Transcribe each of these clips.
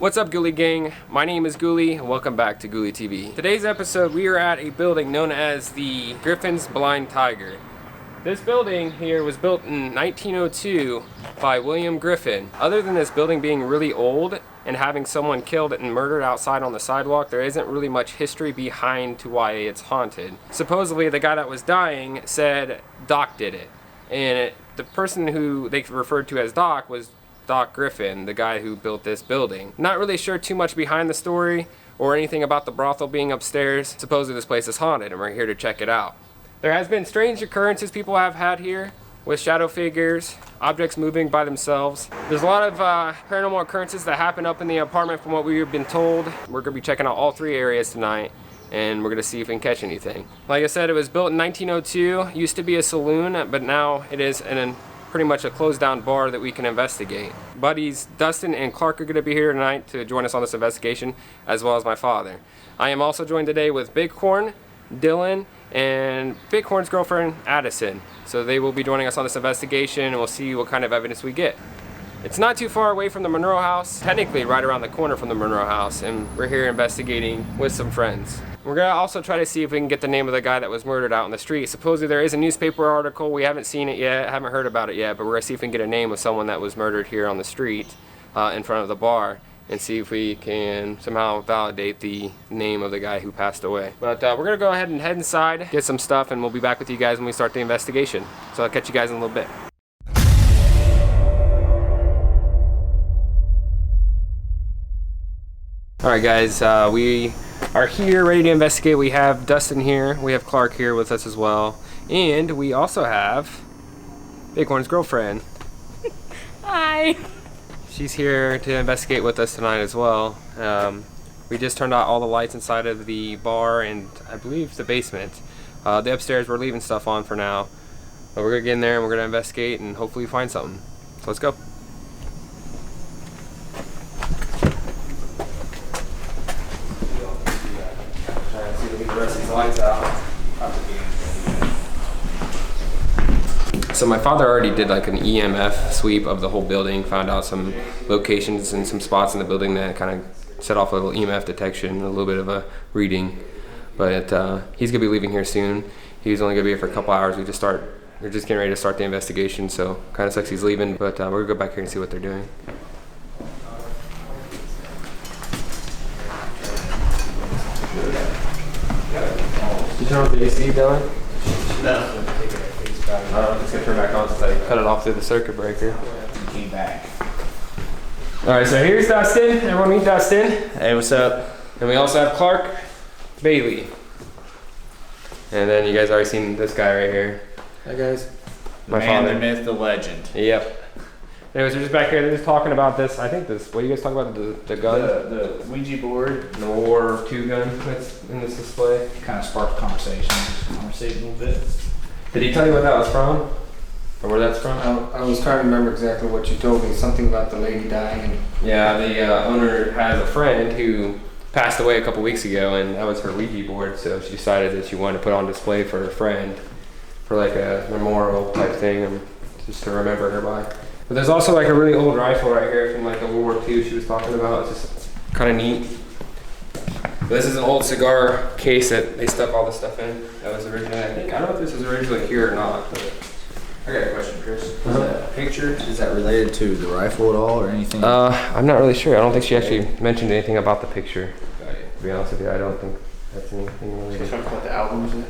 What's up, Ghouly gang? My name is Ghouly and welcome back to GhoulyTV. Today's episode, we are at a building known as the GRIFFI'N's Blind Tiger. This building here was built in 1902 by William Griffin. Other than this building being really old and having someone killed and murdered outside on the sidewalk, there isn't really much history behind to why it's haunted. Supposedly, the guy that was dying said Doc did it. And the person who they referred to as Doc was Doc Griffin, the guy who built this building. Not really sure too much behind the story or anything about the brothel being upstairs. Supposedly this place is haunted and we're here to check it out. There has been strange occurrences people have had here with shadow figures, objects moving by themselves. There's a lot of paranormal occurrences that happen up in the apartment from what we've been told. We're gonna be checking out all three areas tonight and we're gonna see if we can catch anything. Like I said, it was built in 1902, used to be a saloon, but now it is pretty much a closed down bar that we can investigate. Buddies Dustin and Clark are going to be here tonight to join us on this investigation, as well as my father. I am also joined today with Bighorn, Dylan, and Bighorn's girlfriend Addison. So they will be joining us on this investigation and we'll see what kind of evidence we get. It's not too far away from the Monroe house, technically right around the corner from the Monroe house, and we're here investigating with some friends. We're gonna also try to see if we can get the name of the guy that was murdered out in the street. Supposedly there is a newspaper article, we haven't seen it yet, haven't heard about it yet, but we're gonna see if we can get a name of someone that was murdered here on the street in front of the bar and see if we can somehow validate the name of the guy who passed away. But we're gonna go ahead and head inside, get some stuff, and we'll be back with you guys when we start the investigation. So I'll catch you guys in a little bit. Alright guys, we are here ready to investigate. We have Dustin here, we have Clark here with us as well, and we also have Bighorn's girlfriend. Hi. She's here to investigate with us tonight as well. We just turned out all the lights inside of the bar and I believe the basement. The upstairs we're leaving stuff on for now, but we're gonna get in there and we're gonna investigate and hopefully find something. So let's go. Lights out. So my father already did like an EMF sweep of the whole building, found out some locations and some spots in the building that kind of set off a little EMF detection, a little bit of a reading. But he's gonna be leaving here soon. He's only gonna be here for a couple hours. We're just getting ready to start the investigation, so kind of sucks he's leaving, but we're gonna go back here and see what they're doing. Did you turn off the AC, Dylan? No. I don't know if it's gonna turn back on since I cut it off through the circuit breaker. He came back. Alright, so here's Dustin. Everyone meet Dustin. Hey, what's up? And we also have Clark Bailey. And then you guys already seen this guy right here. Hi guys. The man, the myth, the legend. Yep. Anyways, they're just back here, they're just talking about this. I think this, what are you guys talking about? The gun? The Ouija board. The World War II gun that's in this display. Kind of sparked conversation a little bit. Did he tell you what that was from? Or where that's from? I was trying to remember exactly what you told me, something about the lady dying. Yeah, the owner has a friend who passed away a couple weeks ago, and that was her Ouija board, so she decided that she wanted to put on display for her friend for like a memorial type thing, and just to remember her by. But there's also like a really old rifle right here from like the World War II she was talking about. It's just kind of neat. But this is an old cigar case that they stuck all this stuff in. That was originally, I don't know if this was originally here or not. But I got a question, Chris. Is that picture, is that related to the rifle at all or anything? I'm not really sure. I don't think she actually mentioned anything about the picture. To be honest with you, I don't think that's anything related. Talk about the albums.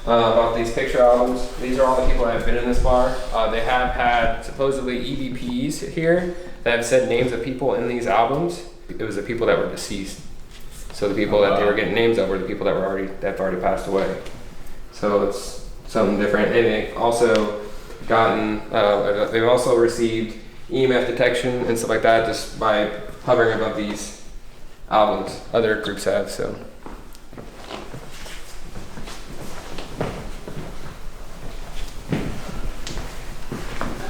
About these picture albums. These are all the people that have been in this bar. They have had supposedly EVPs here that have said names of people in these albums. It was the people that were deceased. So the people that they were getting names of were the people that have already passed away. So it's something different. And they've also they've also received EMF detection and stuff like that just by hovering above these albums. Other groups have, so.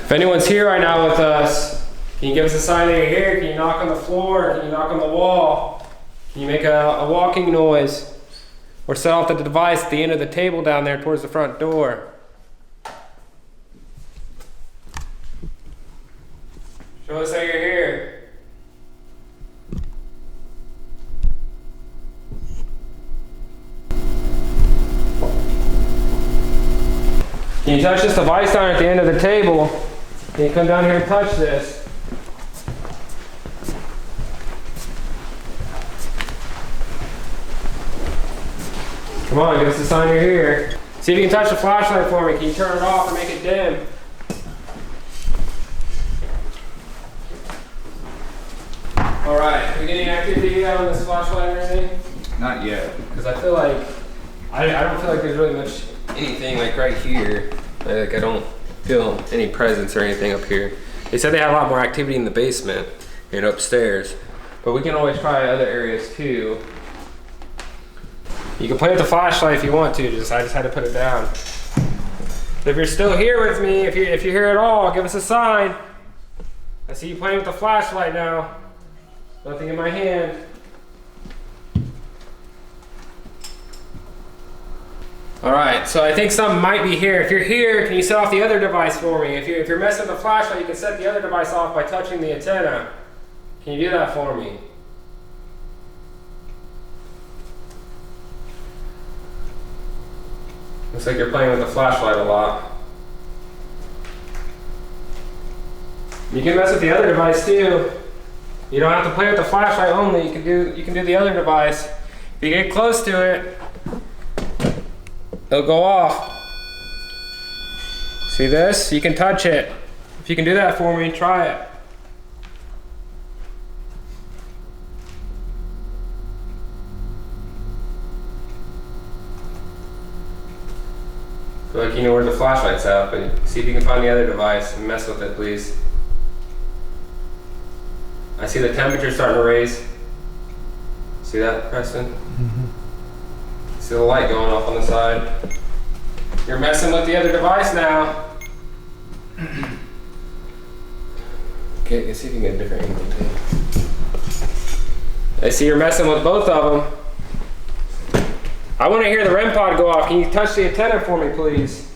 If anyone's here right now with us, can you give us a sign that you're here? Can you knock on the floor? Can you knock on the wall? Can you make a walking noise? Or set off the device at the end of the table down there towards the front door? Show us that you're here. Can you touch this device down at the end of the table? Can you come down here and touch this? Come on, give us a sign you're here. See if you can touch the flashlight for me. Can you turn it off or make it dim? Alright, are we getting activity on this flashlight or anything? Not yet. Because I feel like, I don't feel like there's really much anything like right here. Like I don't feel any presence or anything up here. They said they had a lot more activity in the basement and upstairs. But we can always try other areas too. You can play with the flashlight if you want to, I just had to put it down. If you're still here with me, if you're here at all, give us a sign. I see you playing with the flashlight now. Nothing in my hand. Alright, so I think something might be here. If you're here, can you set off the other device for me? If you're messing with the flashlight, you can set the other device off by touching the antenna. Can you do that for me? Looks like you're playing with the flashlight a lot. You can mess with the other device too. You don't have to play with the flashlight only. You can do the other device. If you get close to it, it'll go off. See this? You can touch it. If you can do that for me, try it. Feel like you know where the flashlight's at, but see if you can find the other device and mess with it, please. I see the temperature starting to raise. See that, Preston? Mm-hmm. See the light going off on the side. You're messing with the other device now. Okay, let's see if you can get a different angle too. I see you're messing with both of them. I want to hear the REM pod go off. Can you touch the antenna for me, please?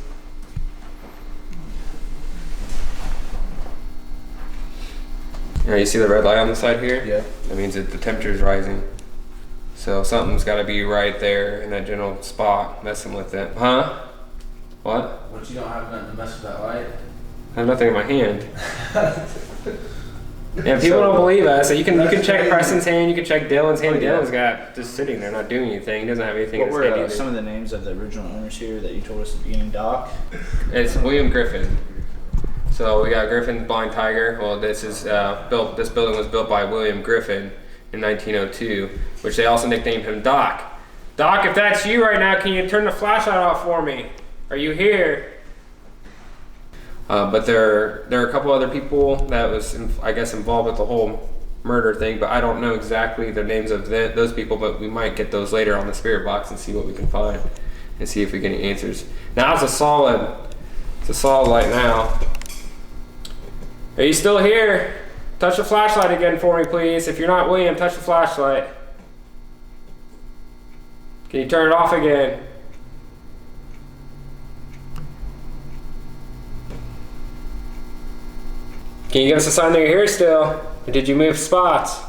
All right, you see the red light on the side here? Yeah. That means that the temperature is rising. So something's got to be right there in that general spot, messing with it. Huh? What? But you don't have nothing to mess with that light? I have nothing in my hand. Yeah, people don't believe us. So you can check Preston's hand, you can check Dylan's hand. Dylan's got just sitting there, not doing anything. He doesn't have anything in his hand What were either. some of the names of the original owners here that you told us at the beginning, Doc? It's William Griffin. So we got Griffin's Blind Tiger. Well, this is This building was built by William Griffin in 1902, which they also nicknamed him Doc. Doc, if that's you right now, can you turn the flashlight off for me? Are you here? But there are a couple other people that was, I guess, involved with the whole murder thing, but I don't know exactly the names of those people, but we might get those later on the spirit box and see what we can find and see if we get any answers. Now it's a solid light now. Are you still here? Touch the flashlight again for me, please. If you're not William, touch the flashlight. Can you turn it off again? Can you give us a sign that you're here still? Or did you move spots?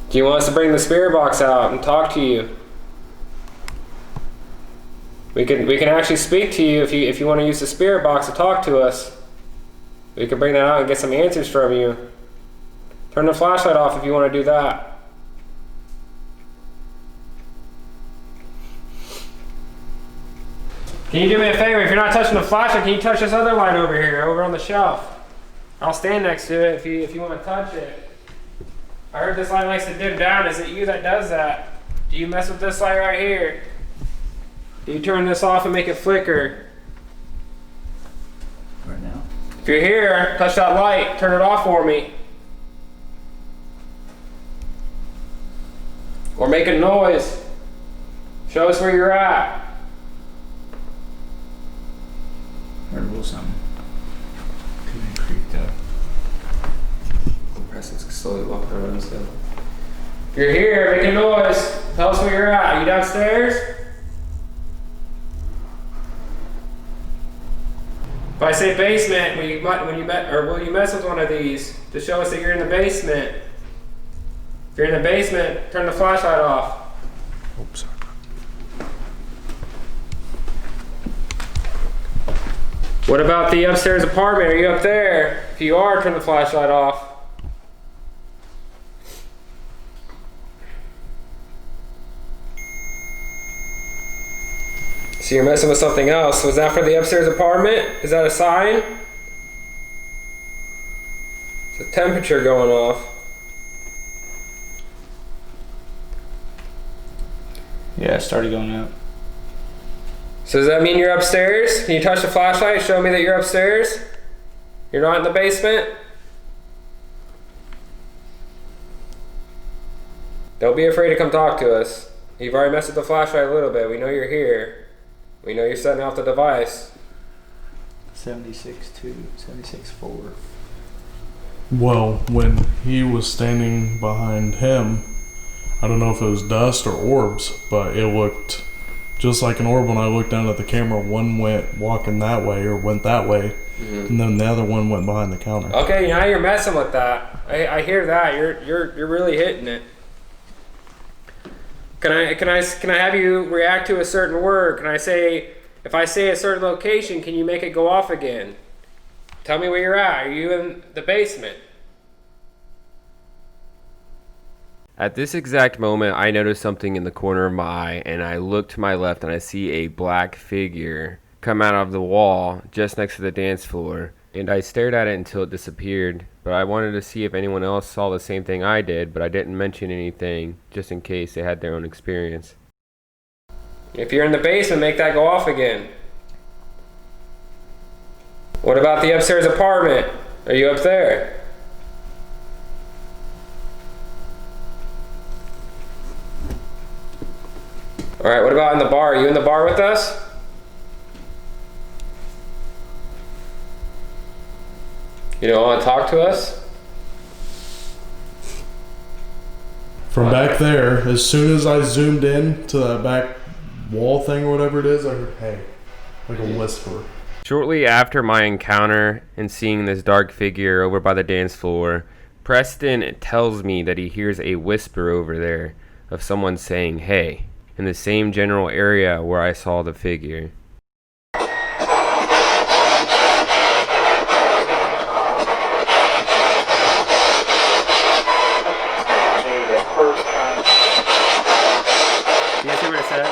Do you want us to bring the spirit box out and talk to you? We can actually speak to you if you want to use the spirit box to talk to us. We can bring that out and get some answers from you. Turn the flashlight off if you want to do that. Can you do me a favor? If you're not touching the flashlight, can you touch this other light over here, over on the shelf? I'll stand next to it if you want to touch it. I heard this light likes to dim down. Is it you that does that? Do you mess with this light right here? Do you turn this off and make it flicker? Right now? If you're here, touch that light. Turn it off for me. Or make a noise. Show us where you're at. Heard a little something. Could be creeped up. Preston's slowly walking around still. If you're here, make a noise. Tell us where you're at. Are you downstairs? If I say basement, will you mess with one of these to show us that you're in the basement? If you're in the basement, turn the flashlight off. Oops. What about the upstairs apartment? Are you up there? If you are, turn the flashlight off. So you're messing with something else. Was that for the upstairs apartment? Is that a sign? It's a temperature going off. Yeah, it started going up. So does that mean you're upstairs? Can you touch the flashlight? Show me that you're upstairs? You're not in the basement? Don't be afraid to come talk to us. You've already messed with the flashlight a little bit. We know you're here. We know you're setting off the device. 76.2, 76.4. Well, when he was standing behind him, I don't know if it was dust or orbs, but it looked just like an orb when I looked down at the camera. One went walking that way or went that way, and then the other one went behind the counter. Okay, now you're messing with that. I hear that. You're really hitting it. Can I have you react to a certain word? Can I say, if I say a certain location, can you make it go off again? Tell me where you're at. Are you in the basement? At this exact moment, I noticed something in the corner of my eye, and I look to my left and I see a black figure come out of the wall just next to the dance floor. And I stared at it until it disappeared, but I wanted to see if anyone else saw the same thing I did, but I didn't mention anything just in case they had their own experience. If you're in the basement, make that go off again. What about the upstairs apartment? Are you up there? Alright, what about in the bar? Are you in the bar with us? You don't want to talk to us? From back there, as soon as I zoomed in to that back wall thing or whatever it is, I heard, hey, like a whisper. Shortly after my encounter and seeing this dark figure over by the dance floor, Preston tells me that he hears a whisper over there of someone saying, hey, in the same general area where I saw the figure. You guys hear what it said?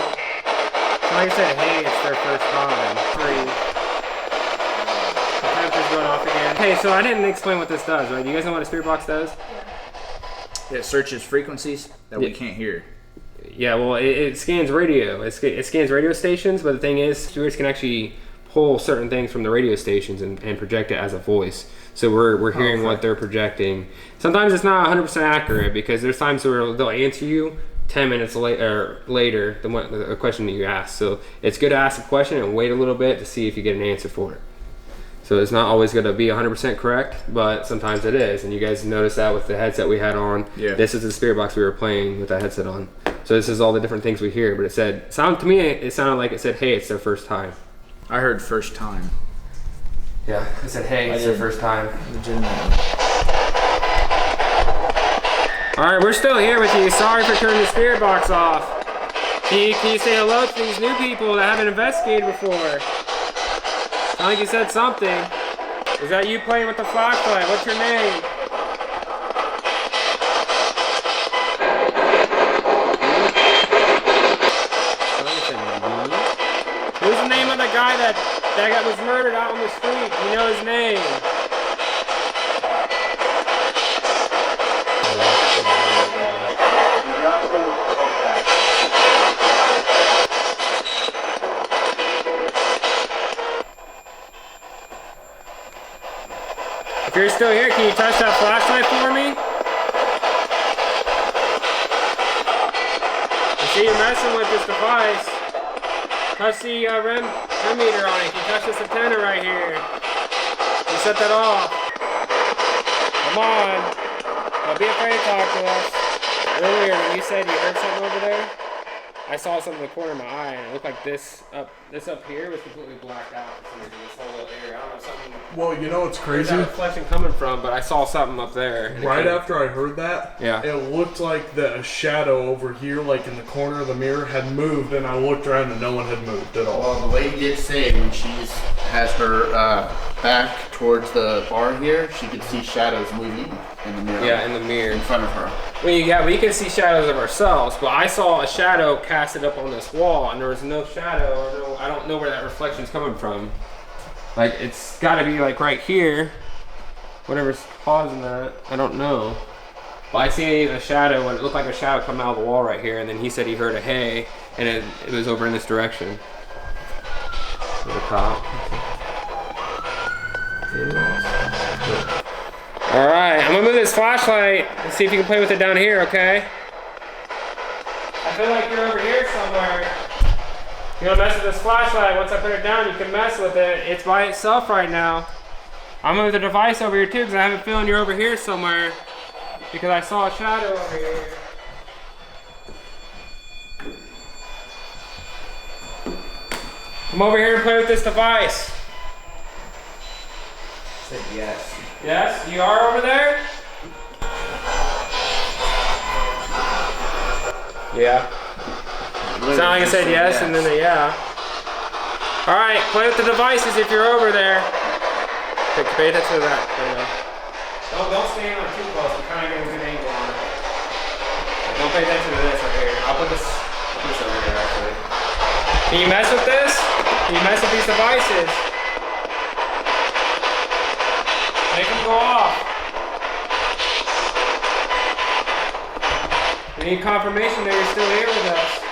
Somebody said, hey, it's their first time. 3. The temperature's going off again. Hey, so I didn't explain what this does, right? Do you guys know what a spirit box does? It searches frequencies that we can't hear. Yeah, well, it scans radio. It scans radio stations, but the thing is, spirits can actually pull certain things from the radio stations and project it as a voice. So we're hearing what they're projecting. Sometimes it's not 100% accurate because there's times where they'll answer you 10 minutes later than the question that you asked. So it's good to ask a question and wait a little bit to see if you get an answer for it. So it's not always going to be 100% correct, but sometimes it is. And you guys noticed that with the headset we had on. Yeah. This is the spirit box we were playing with that headset on. So this is all the different things we hear. But it sounded like it said, hey, it's their first time. I heard first time. Yeah, it said, hey, it's their first time. Legitimately. Alright, we're still here with you. Sorry for turning the spirit box off. Can you say hello to these new people that haven't investigated before? I think you said something. Is that you playing with the flashlight? What's your name? Who's the name of the guy that was murdered out on the street? Do you know his name? If you're still here, can you touch that flashlight for me? I see you're messing with this device. Touch the REM meter on it. You touch this antenna right here. You set that off. Come on. Don't be afraid to talk to us. Earlier when you said you heard something over there, I saw something in the corner of my eye, and it looked like this up here was completely blacked out for some reason. This whole little area. I don't know something. Well, you know what's Where's crazy? that reflection coming from? But I saw something up there. and Right after I heard that, Yeah. it looked like that a shadow over here, like in the corner of the mirror, had moved, and I looked around and no one had moved at all. Well, the lady did say when she has her back towards the bar here, she could see shadows moving in the mirror. Yeah, in the mirror In front of her. we can see shadows of ourselves, but I saw a shadow casted up on this wall, and there was no shadow, or no, I don't know where that reflection's coming from. Like, it's gotta be like right here. Whatever's causing that, I don't know. But I see a shadow, and it looked like a shadow coming out of the wall right here, and then he said he heard a hey, and it was over in this direction. There's a cop. Alright, I'm gonna move this flashlight and see if you can play with it down here, okay? I feel like you're over here somewhere. You wanna mess with this flashlight? Once I put it down, you can mess with it. It's by itself right now. I'm gonna move the device over here too, because I have a feeling you're over here somewhere. Because I saw a shadow over here. Come over here and play with this device. Said yes. Yes, you are over there? Yeah. Sound like I said yes, and then a yeah. Alright, play with the devices if you're over there. Okay, pay attention to that. There you go. Don't stand on too close. We're kind of getting a good angle on it. Don't pay attention to this right here. I'll put this over here actually. Can you mess with this? Can you mess with these devices? Make them go off. We need confirmation that you're still here with us.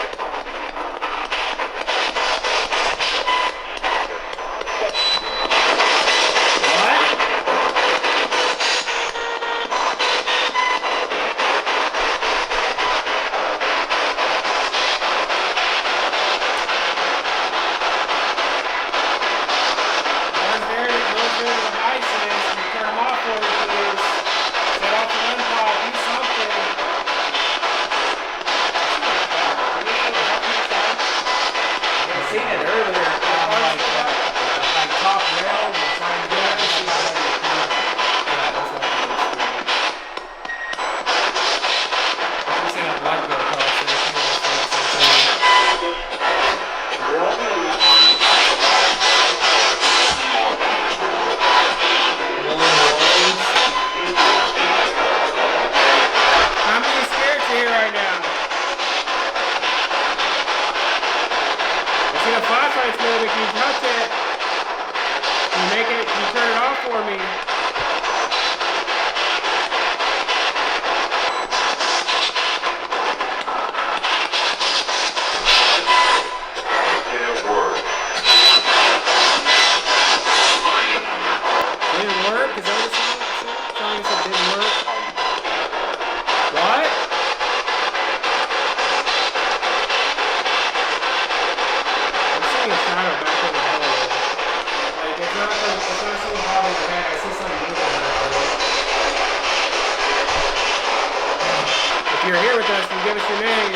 If you're here with us, you give us your name.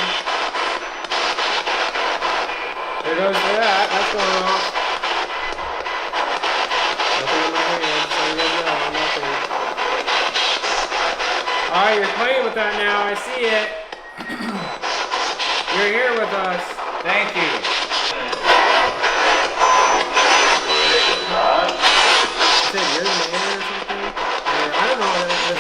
There goes that. That's going off. Nothing in my hand, so you guys know, nothing. Alright, you're playing with that now. I see it. You're here with us. Thank you. Is it your name or something? I don't know what it is.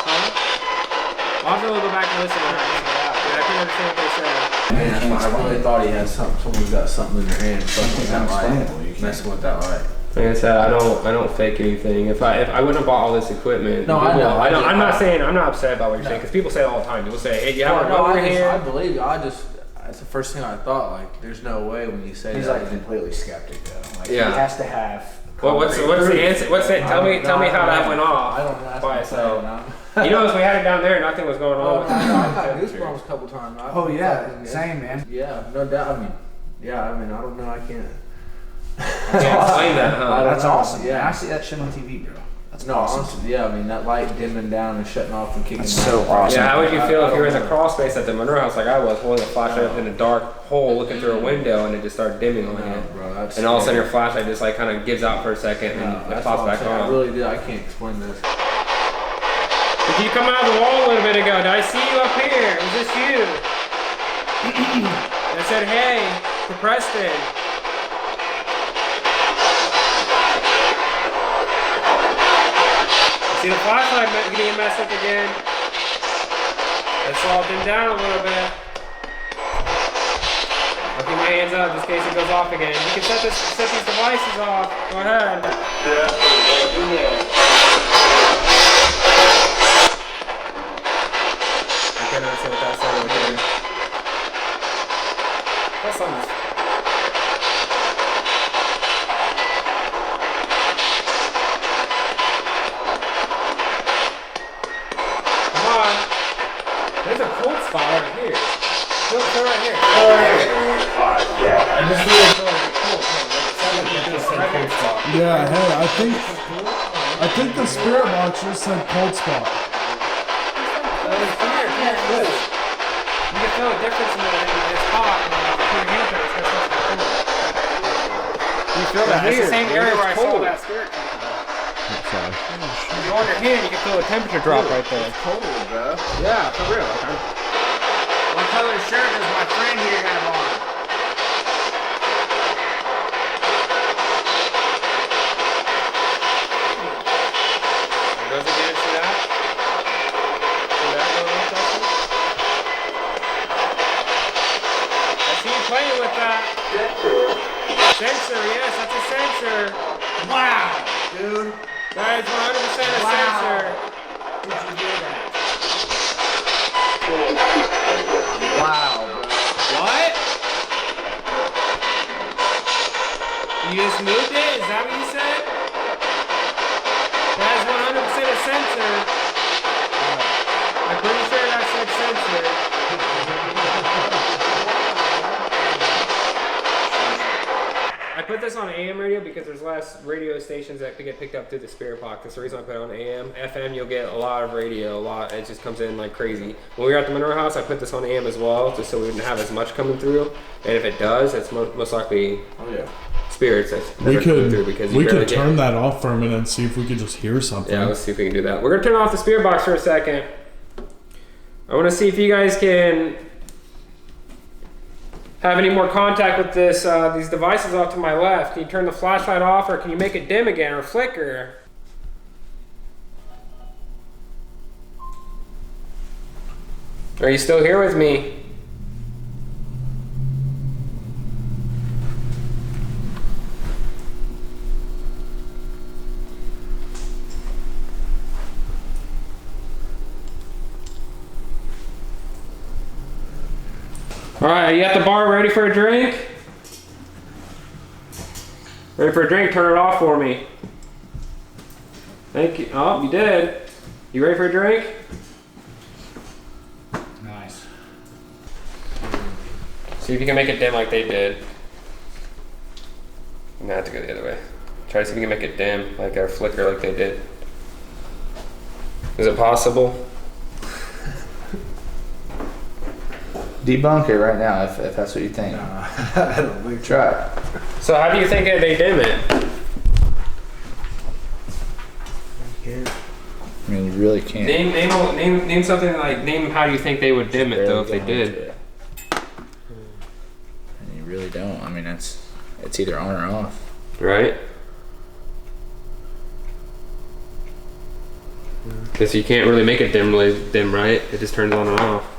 Huh? I'll have to go back and listen to that. Yeah, I couldn't understand what they said. Man, I really thought he had something. Someone's got something in their hand. Something with that light. Messing with that light. Like I said, I don't fake anything. If I wouldn't have bought all this equipment, No, I know. I'm not saying I'm not upset about what you're saying because people say it all the time. People say, "Hey, you have a over here." I believe you. That's the first thing I thought. Like, there's no way when you say He's that. like completely skeptic though. Like Yeah. he has to have. Well, what's the answer? What's that? Tell me how that went off. I don't know. By itself. You know, as we had it down there, nothing was going on. I got goosebumps a couple times. Oh yeah, same man. Yeah, no doubt. I mean, I don't know. I can't. I can't explain that, huh? That's awesome. Yeah. Yeah, I see that shit on TV, bro. No, honestly, yeah, I mean, that light dimming down and shutting off and kicking That's back. so awesome. Yeah, how would you feel if you were in the crawl space at the Monroe house like I was, holding a flashlight up in a dark hole, looking through a window, and it just started dimming on you? Bro, that's And all of a sudden scary. your flashlight just like kind of gives out for a second and it That's pops what I'm back saying. I on. really did. I can't explain this. Did you come out of the wall a little bit ago? Did I see you up here? Was this you? I said, hey, to Preston. See the flashlight getting messed up again. Let's all dim down a little bit. I'll keep my hands up just in case it goes off again. You can set these devices off. Go ahead. I cannot say what that sound over here. That sounds. Come on. There's a cold spot right here. Look, right here. I just really feel like it's cold. Cold spot. Yeah, hey, I think the spirit box just said cold spot. You can feel a difference in it. It's hot and you put your hands on it. It's gonna start to cool. You feel that? It's the same area where I saw that spirit come from. If you hold your hand, you can feel the temperature drop right there. It's cold, bro. Yeah, for real. What color shirt does my friend here have on? There goes again. See that? See that going on, Preston? I see you playing with that. Sensor, yes, that's a sensor. Wow, dude. That is 100% a sensor. Did you hear that? Wow, bro. What? You just moved it? Is that what you said? That is 100% a sensor. I'm pretty sure that said sensor. I put this on AM radio because there's less radio stations that get picked up through the spirit box. That's the reason I put it on AM. FM, you'll get a lot of radio, it just comes in like crazy. When we were at the Monroe house, I put this on AM as well, just so we wouldn't have as much coming through. And if it does, it's most likely spirits that's never coming through because We could turn that off for a minute and see if we could just hear something. Yeah, let's see if we can do that. We're gonna turn off the spirit box for a second. I want to see if you guys can have any more contact with these devices off to my left. Can you turn the flashlight off, or can you make it dim again or flicker? Are you still here with me? All right, you at the bar ready for a drink? Ready for a drink? Turn it off for me. Thank you. Oh, you did. You ready for a drink? Nice. See if you can make it dim like they did. I'm gonna have to go the other way. Try to see if you can make it dim, like or flicker like they did. Is it possible? Debunk it right now if that's what you think. I don't think Try it. So how do you think they dim it? I mean, you really can't. Name something like how do you think they would dim it though if they did? And you really don't. I mean, it's either on or off. Right? Because you can't really make it dim, right? It just turns on and off.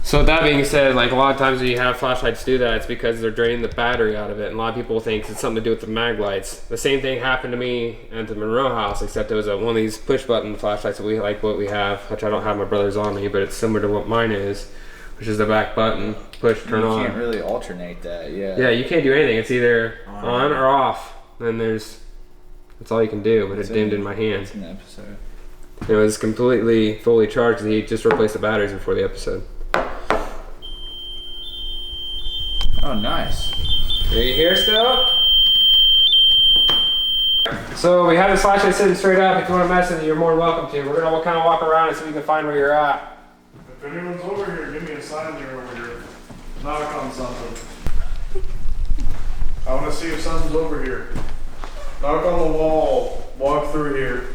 So with that being said, like a lot of times when you have flashlights do that, it's because they're draining the battery out of it. And a lot of people think it's something to do with the mag lights. The same thing happened to me at the Monroe house, except it was one of these push button flashlights that we like what we have, which I don't have my brother's on me, but it's similar to what mine is, which is the back button, push, turn on. You can't really alternate that, yeah. Yeah, you can't do anything. It's either on or off. Then that's all you can do, but it dimmed in my hand. It's an episode. It was completely fully charged. He just replaced the batteries before the episode. Oh, nice. Are you here still? So we have this flashlight sitting straight up. If you want to mess with it, you're more than welcome to. We're gonna kind of walk around it so we can find where you're at. If anyone's over here, give me a sign there over here. Knock on something. I want to see if something's over here. Knock on the wall. Walk through here.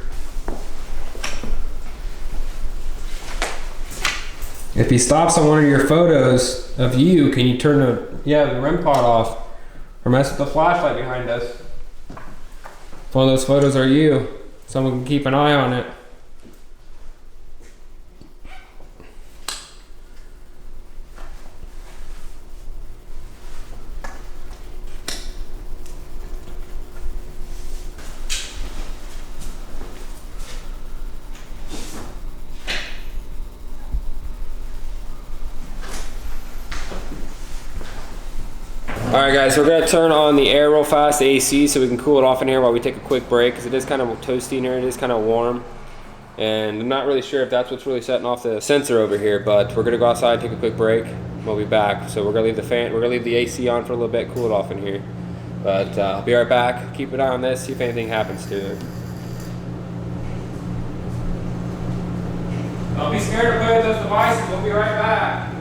If he stops on one of your photos of you, can you turn the REM pod off or mess with the flashlight behind us? If one of those photos are you, someone can keep an eye on it. Alright guys, we're gonna turn on the air real fast, the AC, so we can cool it off in here while we take a quick break, because it is kind of toasty in here, it is kind of warm. And I'm not really sure if that's what's really setting off the sensor over here, but we're gonna go outside, take a quick break, we'll be back. So we're gonna leave the AC on for a little bit, cool it off in here. But I'll be right back, keep an eye on this, see if anything happens to it. Don't be scared to play with those devices, we'll be right back.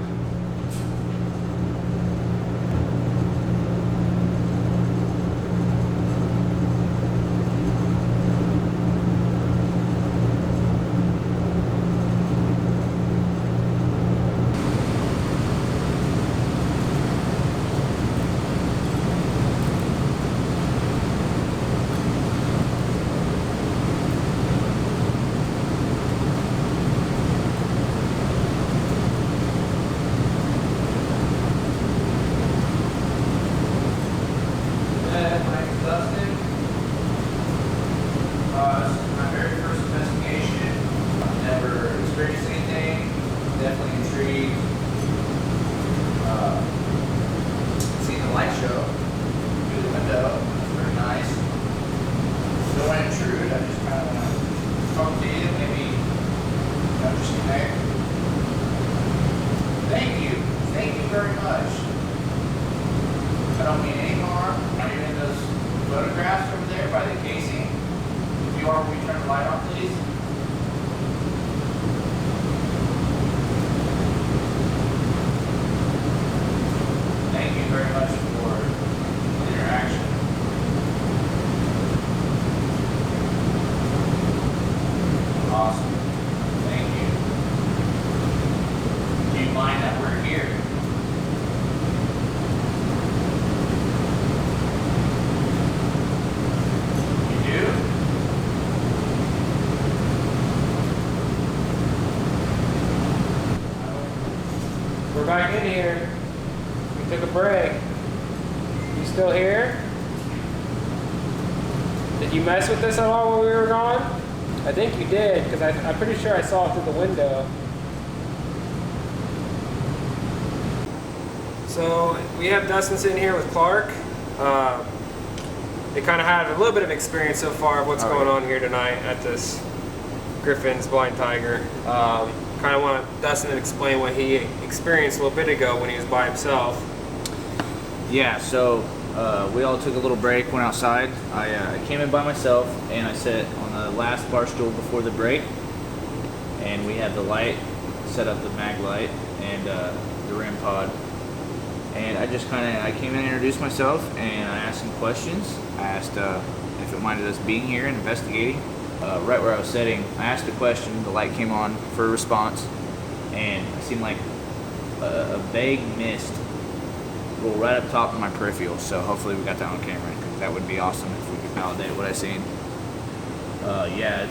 We're back in here. We took a break. You still here? Did you mess with this at all while we were gone? I think you did, because I'm pretty sure I saw it through the window. So we have Dustin sitting here with Clark. They kind of had a little bit of experience so far of what's going on here tonight at this GRIFFIN'S Blind Tiger. Kind of want Dustin to explain what he experienced a little bit ago when he was by himself. Yeah, so we all took a little break, went outside. I came in by myself and I sat on the last bar stool before the break, and we had the light, set up the mag light and the REM pod. And I just I came in and introduced myself and I asked some questions. I asked if it minded us being here and investigating. Right where I was sitting, I asked a question, the light came on for a response, and it seemed like a vague mist roll right up top of my peripheral, so hopefully we got that on camera, because that would be awesome if we could validate what I seen. Yeah,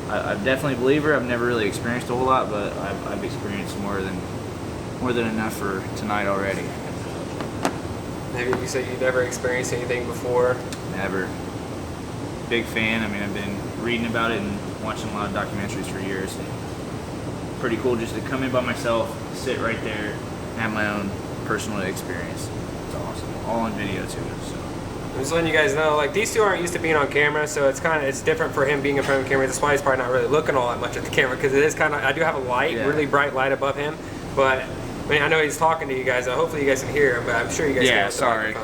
I'm definitely a believer. I've never really experienced a whole lot, but I've experienced more than enough for tonight already. Maybe you said you'd never experienced anything before? Never. Big fan. I mean, I've been reading about it and watching a lot of documentaries for years. Pretty cool just to come in by myself, sit right there, and have my own personal experience. It's awesome. All on video too. So I'm just letting you guys know, like, these two aren't used to being on camera, so it's different for him being in front of the camera. That's why he's probably not really looking all that much at the camera, because it is I do have a light, really bright light above him, but I mean, I know he's talking to you guys. Hopefully you guys can hear him, but I'm sure you guys can. Yeah, sorry.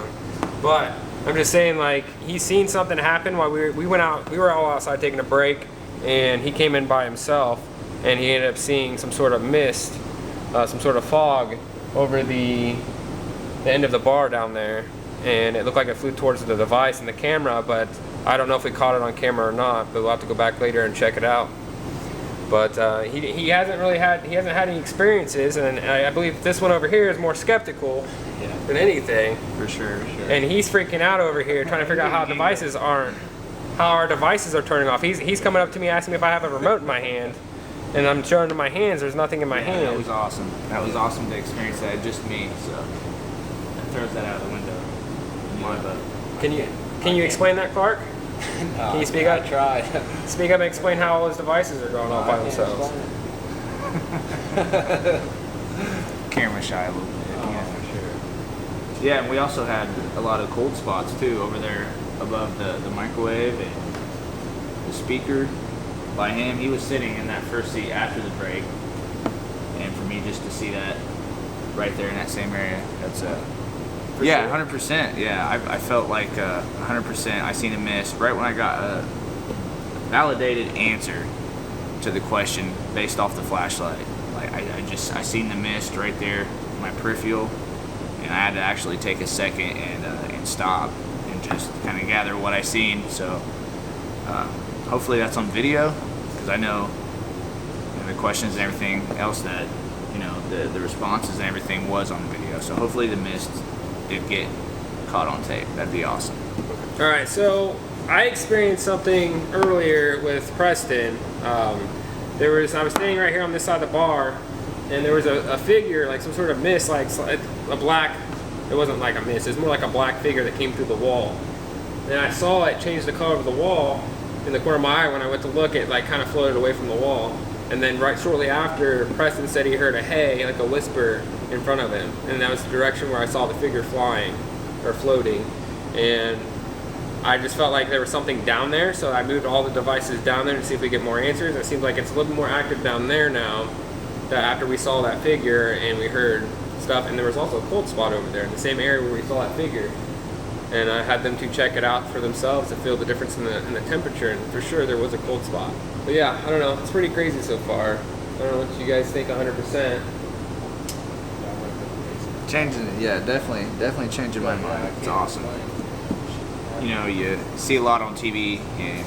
But I'm just saying, like, he's seen something happen while we were all outside taking a break, and he came in by himself, and he ended up seeing some sort of mist, some sort of fog over the end of the bar down there, and it looked like it flew towards the device and the camera, but I don't know if we caught it on camera or not, but we'll have to go back later and check it out. But he hasn't had any experiences, and I believe this one over here is more skeptical than anything. For sure. And he's freaking out over here trying to figure out how our devices are turning off. He's coming up to me asking me if I have a remote in my hand, and I'm showing him my hands. There's nothing in my hand. That was awesome. That was awesome to experience that. Just me. So that throws that out of the window. Can you explain that, Clark? Can you speak up? I tried. Speak up and explain how all those devices are going off by themselves. Camera shy a little bit. For sure. Yeah, and we also had a lot of cold spots too over there above the microwave and the speaker. By him, he was sitting in that first seat after the break, and for me just to see that right there in that same area, that's 100%. Yeah, I felt like 100%. I seen a mist right when I got a validated answer to the question based off the flashlight. Like I seen the mist right there in my peripheral, and I had to actually take a second and stop and just kind of gather what I seen. So hopefully that's on video, because I know the questions and everything else that the responses and everything was on the video. So hopefully the mist did get caught on tape. That'd be awesome. All right, so I experienced something earlier with Preston. I was standing right here on this side of the bar, and there was a figure, like some sort of mist, like a black. It wasn't like a mist. It was more like a black figure that came through the wall. And I saw it change the color of the wall in the corner of my eye. When I went to look, it like kind of floated away from the wall. And then right shortly after, Preston said he heard a hey, like a whisper in front of him. And that was the direction where I saw the figure flying or floating. And I just felt like there was something down there, so I moved all the devices down there to see if we get more answers. It seems like it's a little more active down there now, that after we saw that figure and we heard stuff. And there was also a cold spot over there in the same area where we saw that figure. And I had them to check it out for themselves to feel the difference in the temperature, and for sure there was a cold spot. But yeah, I don't know, it's pretty crazy so far. I don't know what you guys think 100%. Changing it, yeah, definitely changing my mind. It's awesome. You see a lot on TV, and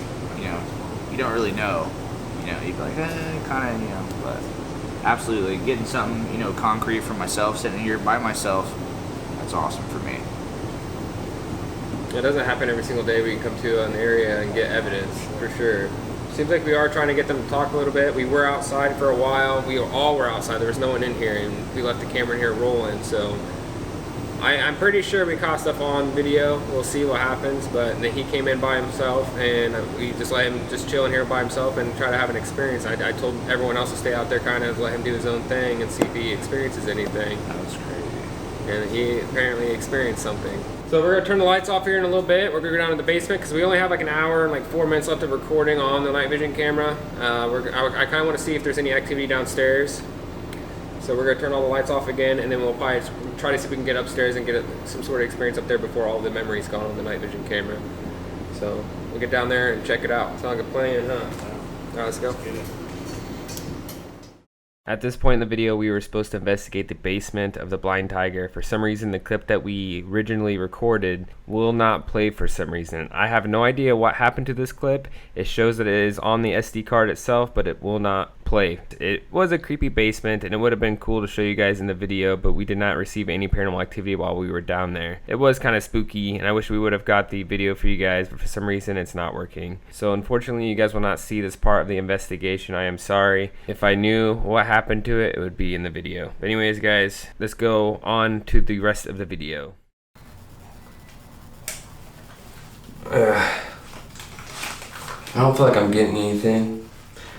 you don't really know. You'd be like, kind of, but absolutely getting something, concrete for myself, sitting here by myself. That's awesome for me. It doesn't happen every single day. We can come to an area and get evidence, for sure. Seems like we are trying to get them to talk a little bit. We were outside for a while. We all were outside. There was no one in here, and we left the camera in here rolling. So I'm pretty sure we caught stuff on video. We'll see what happens. But he came in by himself, and we just let him just chill in here by himself and try to have an experience. I told everyone else to stay out there, kind of let him do his own thing and see if he experiences anything. That was crazy. And he apparently experienced something. So we're gonna turn the lights off here in a little bit. We're gonna go down to the basement because we only have like an hour and like 4 minutes left of recording on the night vision camera. I kind of want to see if there's any activity downstairs. So we're gonna turn all the lights off again, and then we'll probably try to see if we can get upstairs and get some sort of experience up there before all the memory's gone on the night vision camera. So we'll get down there and check it out. Sound like a plan, huh? All right, let's go. At this point in the video, we were supposed to investigate the basement of the Blind Tiger. For some reason, the clip that we originally recorded will not play for some reason. I have no idea what happened to this clip. It shows that it is on the SD card itself, but it will not play. It was a creepy basement, and it would have been cool to show you guys in the video, but we did not receive any paranormal activity while we were down there. It was kind of spooky, and I wish we would have got the video for you guys, but for some reason it's not working. So unfortunately, you guys will not see this part of the investigation. I am sorry. If I knew what happened to it, it would be in the video. But anyways, guys, let's go on to the rest of the video. I don't feel like I'm getting anything.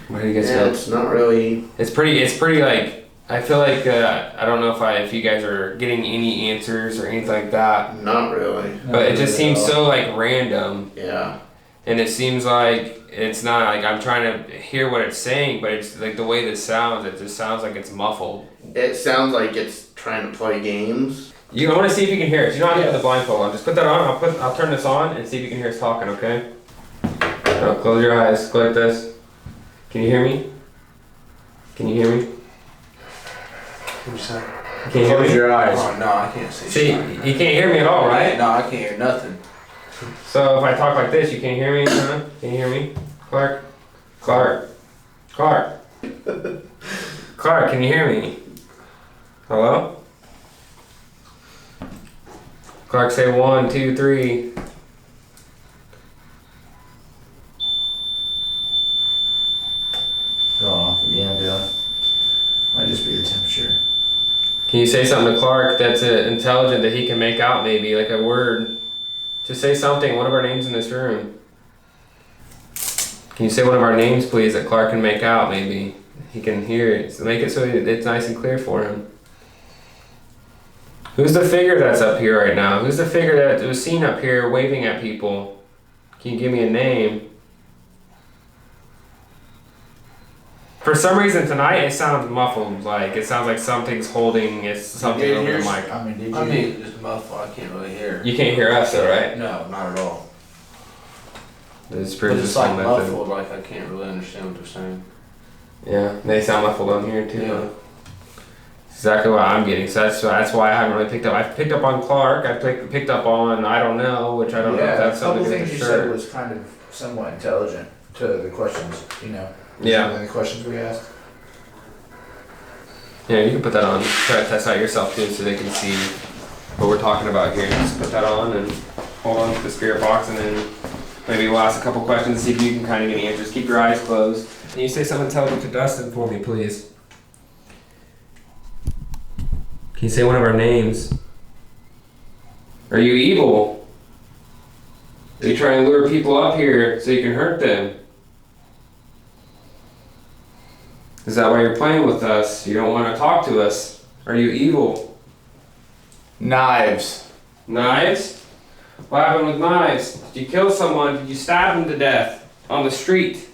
What do you guys feel? It's not really. It's pretty like, I feel like, I don't know if you guys are getting any answers or anything like that. Not really. But it just seems so like random. Yeah. And it seems like it's not like I'm trying to hear what it's saying, but it's like the way this sounds, it just sounds like it's muffled. It sounds like it's trying to play games. I want to see if you can hear us. You don't have to put the blindfold on. Just put that on. I'll turn this on and see if you can hear us talking. Okay. Now close your eyes. Go like this. Can you hear me? Can you hear me? What you say? Can you hear me? your eyes. Oh no, I can't see. See, you can't hear me at all, right? No, I can't hear nothing. So if I talk like this, you can't hear me, huh? Can you hear me? Clark? Clark? Clark? Clark, can you hear me? Hello? Clark, say 1, 2, 3. Going off again, dude. Might just be the temperature. Can you say something to Clark that's intelligent that he can make out, maybe, like a word? Just say something, one of our names in this room. Can you say one of our names, please, that Clark can make out, maybe? He can hear it. So make it so it's nice and clear for him. Who's the figure that's up here right now? Who's the figure that was seen up here waving at people? Can you give me a name? For some reason tonight it sounds muffled, like it sounds like something's holding something over the mic. I mean, did you? I mean, just muffled. I can't really hear. You can't hear us though, right? No, not at all. This But proves it's the like same method. muffled. Like I can't really understand what they're saying. Yeah, they sound muffled on here too. Yeah. Exactly what I'm getting. So that's why I haven't really picked up. I've picked up on Clark. I've picked up on I don't know, which I don't know if that's a couple something things for you sure. said was kind of somewhat intelligent to the questions, you know. Yeah. Some of the questions we asked. Yeah, you can put that on. Try to test out yourself too, so they can see what we're talking about here. Just put that on and hold on to the spirit box, and then maybe we'll ask a couple questions and see if you can kind of get answers. Keep your eyes closed. Can you say something intelligent to Dustin for me, please? Can you say one of our names? Are you evil? Are you trying to lure people up here so you can hurt them? Is that why you're playing with us? You don't want to talk to us? Are you evil? Knives. Knives? What happened with knives? Did you kill someone? Did you stab them to death on the street?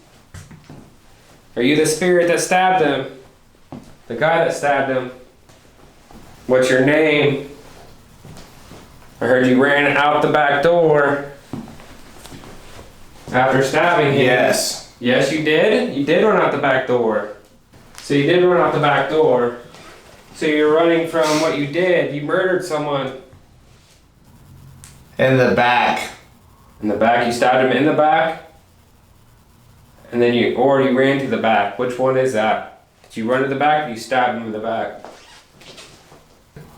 Are you the spirit that stabbed them? The guy that stabbed him? What's your name? I heard you ran out the back door after stabbing him. Yes. Yes, you did? You did run out the back door. So you did run out the back door. So you're running from what you did. You murdered someone. In the back. In the back? You stabbed him in the back? And then you ran to the back. Which one is that? Did you run to the back or you stabbed him in the back?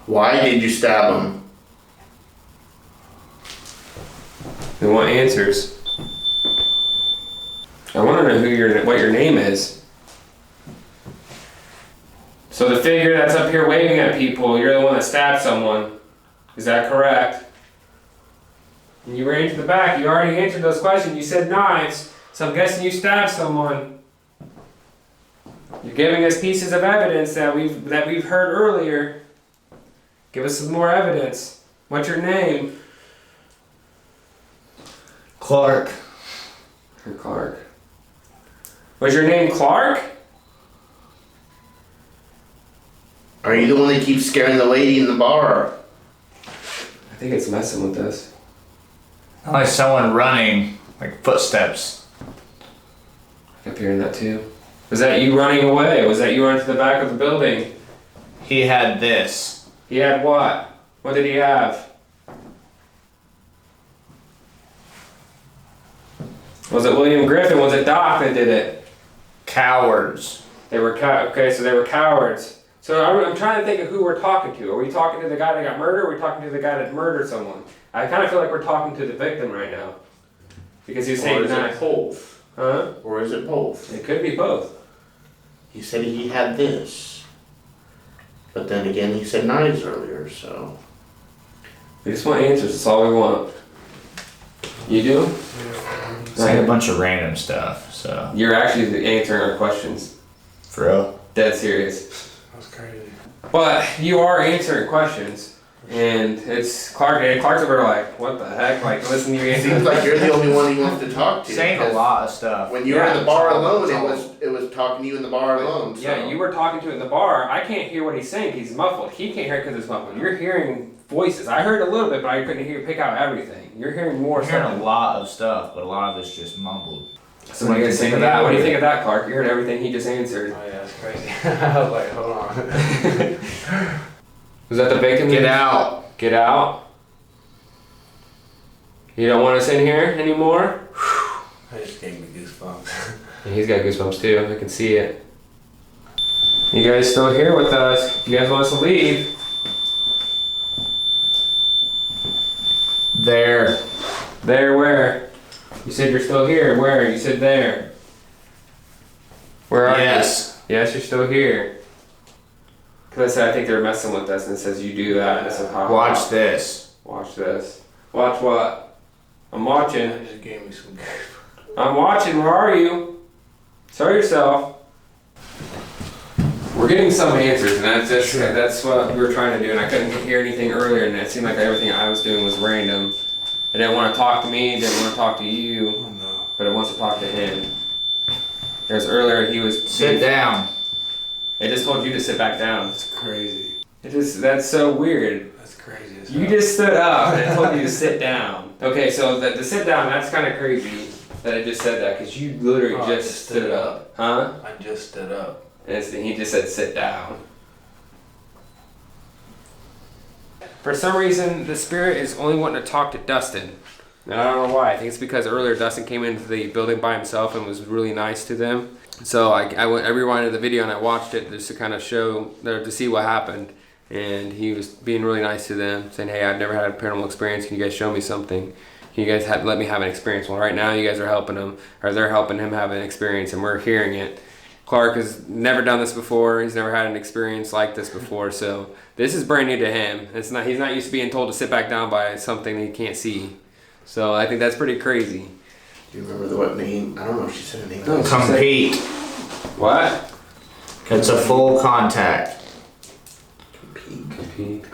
Why did you stab him? We want answers. I want to know what your name is. So the figure that's up here waving at people, you're the one that stabbed someone. Is that correct? And you ran to the back. You already answered those questions. You said knives. So I'm guessing you stabbed someone. You're giving us pieces of evidence that we've heard earlier. Give us some more evidence. What's your name? Clark. Clark. Was your name Clark? Are you the one that keeps scaring the lady in the bar? I think it's messing with us. Like someone running, like footsteps. I kept hearing that too. Was that you running away? Was that you running to the back of the building? He had this. He had what? What did he have? Was it William Griffin? Was it Doc that did it? Cowards. They were okay, so they were cowards. So I'm trying to think of who we're talking to. Are we talking to the guy that got murdered, or are we talking to the guy that murdered someone? I kind of feel like we're talking to the victim right now. Because he's saying that. both? Huh? Or is it both? It could be both. He said he had this. But then again, he said knives earlier, so. We just want answers. That's all we want. You do? It's like a bunch of random stuff, so. You're actually answering our questions. For real? Dead serious. That's crazy. But you are answering questions. And it's Clark. And Clark's over there like, what the heck? Like, listen to you It answer. seems like you're the only one he wants to talk to. Saying a because lot of stuff. When you were in Yeah. the bar alone, it was talking to you in the bar alone. So. Yeah, you were talking to it in the bar. I can't hear what he's saying. He's muffled. He can't hear it because it's muffled. You're hearing voices. I heard a little bit, but I couldn't pick out everything. You're hearing more We're hearing stuff. a lot of stuff, but a lot of it's just mumbled. So what do you guys think of that? What do you think of that, Clark? You heard everything he just answered. Oh yeah, that's crazy. I was like, hold on. Was that the bacon? Get out. Get out. You don't want us in here anymore? It just gave me goosebumps. And he's got goosebumps too. I can see it. You guys still here with us? You guys want us to leave? There. There where? You said you're still here. Where? You said there. Where are Yes. you? Yes, you're still here. Cause I said I think they're messing with us, and it says you do that, and it says ha, ha, ha. Watch this. Watch this. Watch what? I'm watching. It just gave me some goosebumps. I'm watching. Where are you? Show yourself. We're getting some answers, and that's what we were trying to do. And I couldn't hear anything earlier, and it seemed like everything I was doing was random. It didn't want to talk to me. It didn't want to talk to you. Oh no. But it wants to talk to him. Because earlier he was. Sit down. It just told you to sit back down. That's crazy. That's so weird. That's crazy as You hell. just stood up and it told you to sit down. Okay, so the sit down, that's kind of crazy that it just said that because you literally Oh, I just just stood stood up. Huh? I just stood up. And he just said sit down. For some reason, the spirit is only wanting to talk to Dustin. And I don't know why. I think it's because earlier Dustin came into the building by himself and was really nice to them. So I rewinded the video and I watched it just to kind of to see what happened. And he was being really nice to them, saying, hey, I've never had a paranormal experience. Can you guys show me something? Can you guys let me have an experience? Well, right now you guys are helping him, or they're helping him have an experience, and we're hearing it. Clark has never done this before. He's never had an experience like this before. So this is brand new to him. He's not used to being told to sit back down by something he can't see. So I think that's pretty crazy. Do you remember what name? I don't know if she said a name. No. Compete. What? It's a full contact. Compete.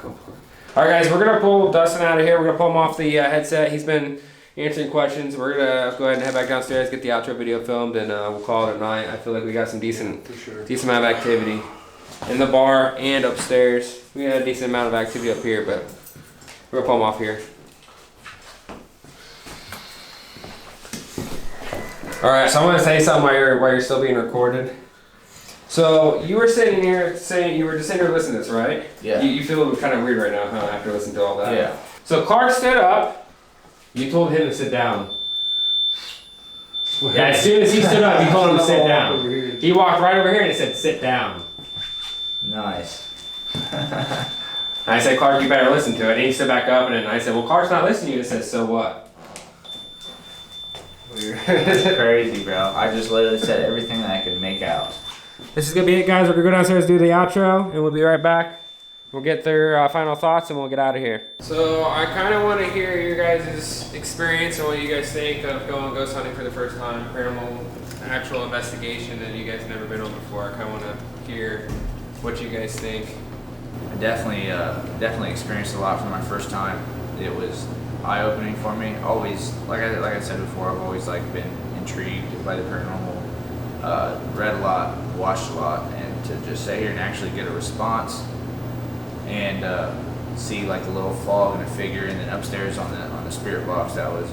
All right, guys, we're gonna pull Dustin out of here. We're gonna pull him off the headset. He's been answering questions. We're gonna go ahead and head back downstairs, get the outro video filmed, and we'll call it a night. I feel like we got some decent amount of activity in the bar and upstairs. We got a decent amount of activity up here, but we're gonna pull him off here. All right, so I'm gonna say something while you're still being recorded. So you were sitting here saying you were just sitting here listening to this, right? Yeah. You feel kind of weird right now, huh? After listening to all that. Yeah. So Clark stood up. You told him to sit down. Yeah. As soon as he stood up, you told him to sit down. He walked right over here and he said, "Sit down." Nice. I said, "Clark, you better listen to it." And he stood back up, and then I said, "Well, Clark's not listening." You just said, "So what?" That's crazy, bro. I just literally said everything that I could make out. This is gonna be it, guys. We're gonna go downstairs, do the outro, and we'll be right back. We'll get their final thoughts, and we'll get out of here. So I kind of want to hear your guys' experience and what you guys think of going ghost hunting for the first time, paranormal actual investigation that you guys never been on before. I kind of want to hear what you guys think. I definitely experienced a lot for my first time. It was eye-opening for me. Always, like I said before, I've always been intrigued by the paranormal. Read a lot, watched a lot, and to just sit here and actually get a response and see a little fog and a figure, and then upstairs on the spirit box, that was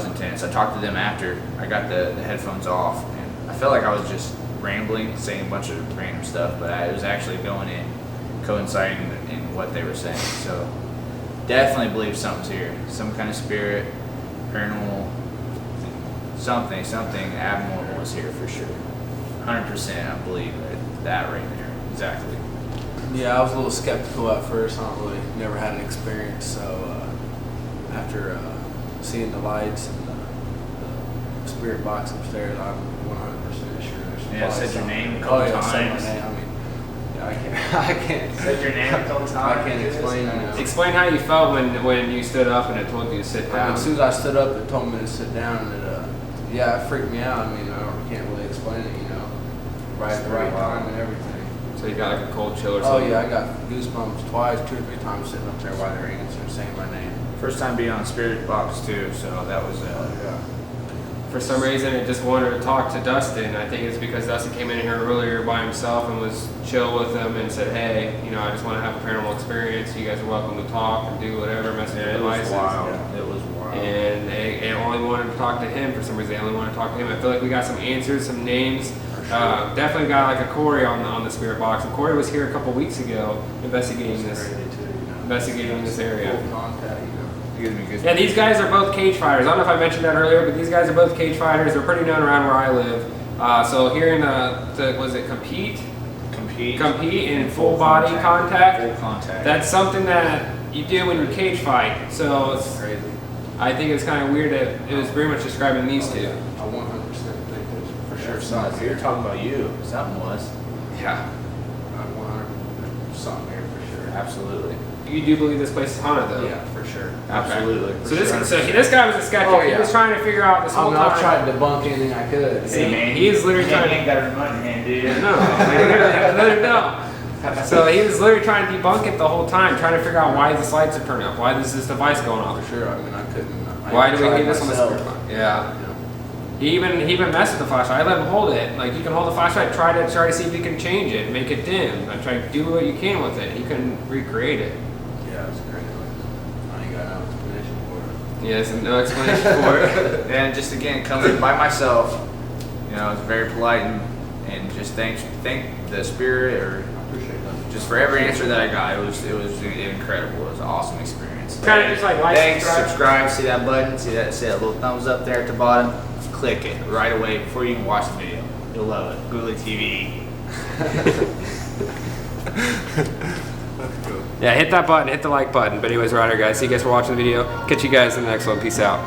intense. I talked to them after I got the headphones off, and I felt like I was just rambling, saying a bunch of random stuff, but I was actually going in, coinciding in what they were saying. So definitely believe something's here, some kind of spirit, paranormal. Something abnormal is here for sure. 100% I believe that right there. Exactly. Yeah, I was a little skeptical at first. Never had an experience. So after seeing the lights and the spirit box upstairs, I'm 100% sure. Yeah, said your name a Oh couple yeah, said my times. name. I mean, yeah, I can't. Said your name a couple times. I can't explain it. Explain how you felt when you stood up and it told you to sit down. As soon as I stood up, it told me to sit down, and it freaked me out. I mean, I can't really explain it, right at the right time and everything. So you got a cold chill or Oh something? yeah, I got goosebumps twice, 2 or 3 times sitting up there while they're answering, saying my name. First time being on spirit box too, so that was Yeah. for some reason it just wanted to talk to Dustin. I think it's because Dustin came in here earlier by himself and was chill with them and said, hey, you know, I just want to have a paranormal experience. You guys are welcome to talk and do whatever, mess with your devices. It was wild. And they only wanted to talk to him for some reason. They only wanted to talk to him. I feel like we got some answers, some names. Definitely got like a Corey on the spirit box. And Corey was here a couple weeks ago investigating this area. Yeah, these guys are both cage fighters. I don't know if I mentioned that earlier, but these guys are both cage fighters. They're pretty known around where I live. So here in was it compete in full body contact. Full contact. That's something that you do when you cage fight. So it's Crazy. I think it's kind of weird that it was very much describing these two. I 100% think there's for sure Something. something You're here. talking about you. Something was. Yeah. I'm 100% something here for sure. Absolutely. You do believe this place is haunted, though? Yeah, for sure. Absolutely. So this guy was a skeptic. Oh, He yeah. was trying to figure out this whole time. I've tried to debunk anything I could. See, he is literally you trying to. ain't got a remote in your hand, dude. No, literally no. So he was literally trying to debunk it the whole time, trying to figure out why these lights are turning off, why is this device going off. For sure. I mean, I couldn't. Why do we need this on the myself. spirit box? Yeah. You know, He even messed with the flashlight. I let him hold it. Like, you can hold the flashlight, try to see if you can change it, make it dim. I tried to do what you can with it. He couldn't recreate it. yeah, it's crazy. I ain't got no explanation for it. Yeah, there's no explanation for it. And just again, coming by myself, you know, it's very polite and just thank the spirit or I appreciate that. just for every answer that I got. It was incredible. It was an awesome experience. Kind of just like Thanks, subscribe, see that button, see that little thumbs up there at the bottom. Click it right away before you even watch the video. You'll love it. GhoulyTV. Yeah, hit that button, hit the like button. But anyways, we're out here, guys. See you guys for watching the video. Catch you guys in the next one. Peace out.